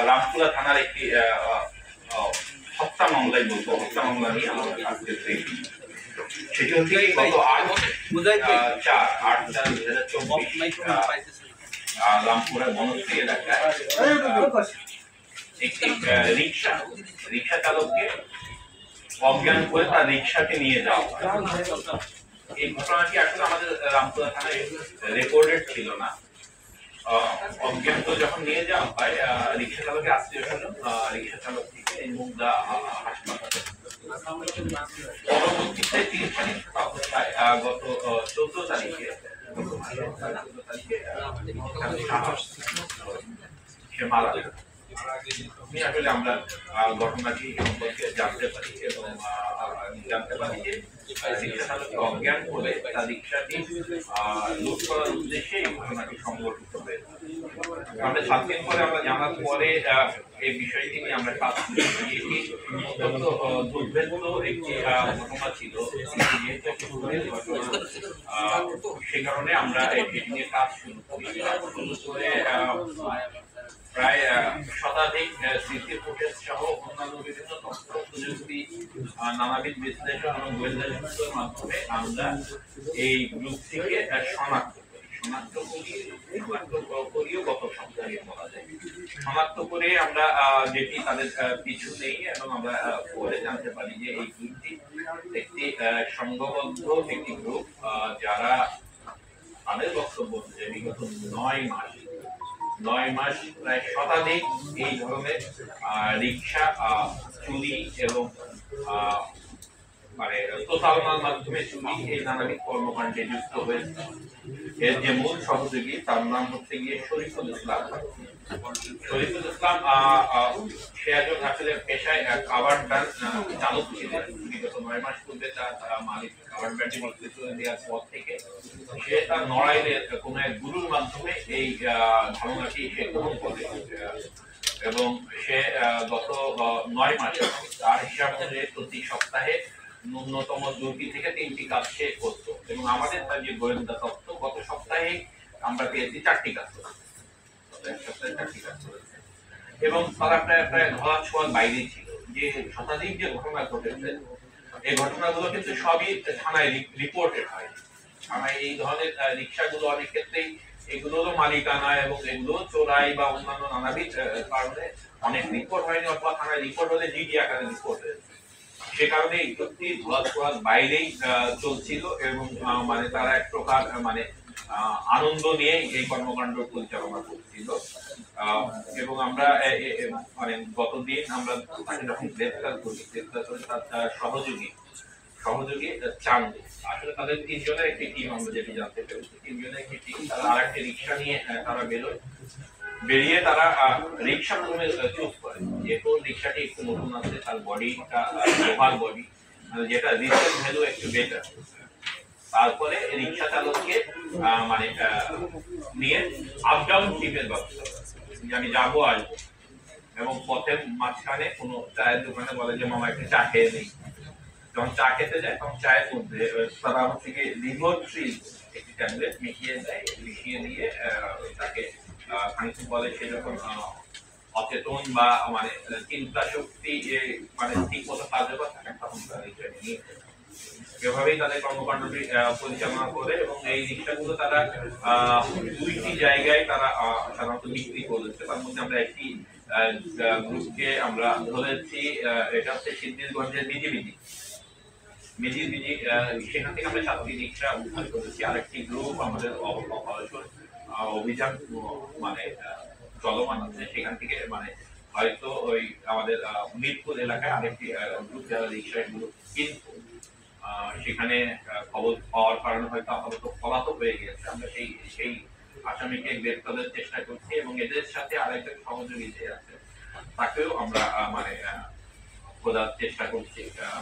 রামপুরা থানার একটি হত্যা মামলায় বলবো, হত্যা মামলা নিয়ে আমাদের আজকে সেটি হচ্ছে গত 8/4/2024 রামপুরা বনশ্রী এলাকায় একটি রিক্সা চালককে অজ্ঞান করে তার রিক্সাকে নিয়ে যাওয়া। এই ঘটনাটি আসলে আমাদের রামপুরা থানায় রেকর্ডেড ছিল না। অজ্ঞাত যখন নিয়ে যাওয়া হয় রিক্সা চালকের আত্মীয় স্বজন রিক্সা চালকটিকে এই মুগদা হাসপাতালে পরবর্তীতে 30 তারিখ অবস্থায় গত 14 তারিখে সে মারা যায়। আসলে আমরা ঘটনাটি সম্পর্কে জানতে পারি এবং জানতে পারি যে রিক্সা চালককে অজ্ঞান করে তার রিক্সাটি লুট করার উদ্দেশ্যে এই ঘটনাটি সংঘটিত হয়েছে। আমরা 7 দিন পরে আমরা জানার পরে এই বিষয়টি নিয়ে আমরা কাজ করি। এটি অত্যন্ত দুর্ভেদ্য একটি ঘটনা ছিল, সে কারণে আমরা এটি নিয়ে কাজ শুরু করি। করে প্রায় শতাধিক স্মৃতি ফুটেজ সহ অন্যান্য বিভিন্ন তথ্য প্রযুক্তি নানাবিধ বিশ্লেষণ এবং গোয়েন্দা সূত্রের মাধ্যমে আমরা এই গ্রুপটিকে শনাক্ত করিও গত সপ্তাহে বলা যায়। শনাক্ত করে আমরা যেটি তাদের পিছু নেই এবং আমরা পরে জানতে পারি যে এই গ্রুপটি একটি সংঘবদ্ধ একটি গ্রুপ, যারা তাদের বক্তব্য যে বিগত 9 মাস প্রায় শতাধিক এই ধরনের রিক্সা চুরি এবং মানে প্রতারণার মাধ্যমে চুরি এই নানাবিধ কর্মকাণ্ডে যুক্ত হয়েছে। এর যে মূল সহযোগী তার নাম হচ্ছে গিয়ে শরীফুল ইসলাম। সে একজন আসলে পেশায় খাবার ভ্যান চালক ছিলেন। বিগত 9 মাস পূর্বে তার মালিক খাবার ভ্যানটি নেতৃত্ব দেওয়ার পর থেকে সে তার নড়াইলের কোনো এক গুরুর মাধ্যমে এই ধারণাটি সে গ্রহণ করে এবং সে গত 9 মাসে তার হিসাব অনুযায়ী প্রতি সপ্তাহে ন্যূনতম 2টি থেকে 3টি কাজ সে করতো এবং আমাদের তার যে গোয়েন্দা তথ্য গত সপ্তাহে আমরা পেয়েছি 4টি কাজ করেছে, এবং তারা প্রায় ধরা ছোঁয়ার বাইরে ছিল। যে শতাধিক যে ঘটনা ঘটেছে এই ঘটনাগুলো কিন্তু সবই থানায় রিপোর্টেড হয়। থানায় এই ধরনের রিক্সাগুলো অনেক ক্ষেত্রেই এগুলোরও মালিকানা এবং এগুলো চোরাই বা অন্যান্য নানাবিধ কারণে অনেক রিপোর্ট হয়নি, অথবা থানায় রিপোর্ট হলে জিডি আকারে রিপোর্ট হয়েছে। সে কারণে এই সত্যি ধরা ছোঁয়ার বাইরেই চলছিল এবং মানে তারা এক প্রকার মানে আনন্দ নিয়ে এই কর্মকাণ্ড পরিচালনা করছিল। এবং আমরা মানে গতদিন আমরা তাকে যখন গ্রেফতার করি তার সহযোগী চান্দু, আসলে তাদের 3 জনের একটি টিম, আমরা যেটি জানতে পেরেছি 3 জনের একটি টিম, তারা আরেকটি রিক্সা নিয়ে তারা বেরিয়ে তারা রিক্সা প্রথমে চুজ করে যে কোন রিক্সাটি একটু নতুন আছে, তার বডিটা লোহার বডি, যেটা রিসেল ভ্যালু একটু বেটার। তারপরে রিক্সা চালককে মানে নিয়ে আপ ডাউন ট্রিপের ব্যবস্থা, আমি যাবো আসবো, এবং পথের মাঝখানে কোনো চায়ের দোকানে বলে যে মামা একটু চা খেয়ে নেই। যখন চা খেতে যায় তখন চায়ের মধ্যে তারা হচ্ছে গিয়ে লিভোট্রিল একটি ট্যাবলেট মিশিয়ে দিয়ে তাকে খানিক বলে সে যখন অচেতন বা মানে চিন্তা শক্তি মানে ঠিক মতো কার্যকর থাকে তখন তারা রিক্সা নিয়ে এভাবেই তাদের কর্মকাণ্ডটি পরিচালনা করে এবং এই রিক্সাগুলো তারা 2টি জায়গায় তারা সাধারণত বিক্রি করেছে। তার মধ্যে আমরা একটি গ্রুপকে আমরা ধরেছি, এটা হচ্ছে সিদ্ধিরগঞ্জের বিজিবিজি, সেখান থেকে আমরা 7টি রিক্সা উদ্ধার করেছি। আরেকটি গ্রুপ আমাদের অভিযান মানে চলমান আছে, সেখান থেকে মানে হয়তো ওই আমাদের মিরপুর এলাকায় আরেকটি গ্রুপ যারা রিক্সা এগুলো কিন্তু সেখানে খবর পাওয়ার কারণে হয়তো আপাতত পলাতক হয়ে গেছে। আমরা সেই আসামিকে গ্রেফতারের চেষ্টা করছি এবং এদের সাথে আরেকজন সহযোগী যে আছে তাকেও আমরা মানে খোঁজার চেষ্টা করছি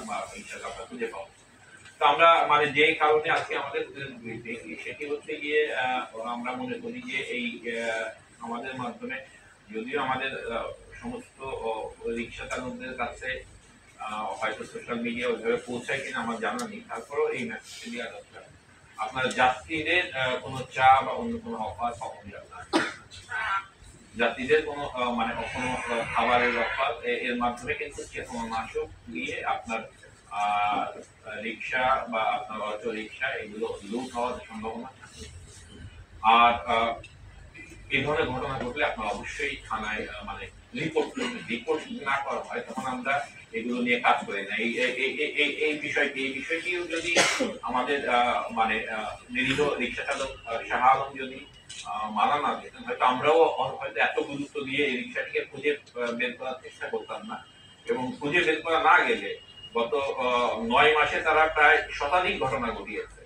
বা ইনশাআল্লাহ আমরা খুঁজে পাবো। তো আমরা মানে যে কারণে আজকে আমাদের সেটি হচ্ছে গিয়ে আমরা মনে করি যে এই আমাদের মাধ্যমে যদিও আমাদের সমস্ত রিক্সা চালকদের কাছে হয়তো সোশ্যাল মিডিয়া ওইভাবে পৌঁছায় কিনা আমার জানা নেই, তারপরেও এই মেসেজটি দেওয়া দরকার। আপনার যাত্রীদের কোনো চা বা অন্য কোনো অফার কখন যাত্রীদের কোনো মানে কোনো খাবারের অফার এর মাধ্যমে কিন্তু চেতনানাশক দিয়ে আপনার আহ, রিক্সা বা আপনার অটো রিক্সা এগুলো লুট হওয়ার সম্ভাবনা থাকে। আর এই ধরনের ঘটনা ঘটলে আপনার অবশ্যই থানায় মানে রিপোর্ট করবেন। রিপোর্ট যদি না করা হয় তখন আমরা এগুলো নিয়ে কাজ করি না। এই বিষয়টিও যদি আমাদের মানে নিরীহ রিক্সা চালক শাহ আলম যদি মানা না যেতেন, হয়তো আমরাও হয়তো এত গুরুত্ব দিয়ে এই রিক্সাটিকে খুঁজে বের করার চেষ্টা করতাম না। এবং খুঁজে বের করা না গেলে গত 9 মাসে তারা প্রায় শতাধিক ঘটনা ঘটিয়েছে।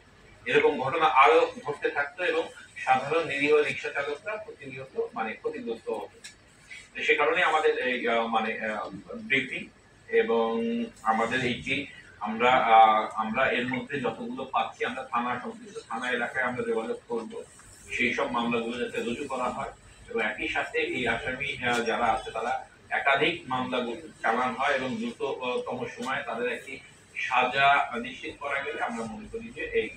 এরকম ঘটনা আরো ঘটতে থাকতো এবং সাধারণ নিরীহ রিক্সা চালকরা প্রতিনিয়ত মানে ক্ষতিগ্রস্ত হতো। তো সে কারণে আমাদের এই মানে ব্রিফিং এবং আমাদের এই যে আমরা এর মধ্যে যতগুলো পাচ্ছি আমরা থানা সংশ্লিষ্ট থানা এলাকায় আমরা যোগাযোগ করব সেই সব মামলাগুলো যাতে রুজু করা হয় এবং একই সাথে এই আসামি যারা আছে তারা একাধিক মামলা চালান হয় এবং দ্রুততম সময়ে তাদের একটি সাজা নিশ্চিত করা গেলে আমরা মনে করি যে এই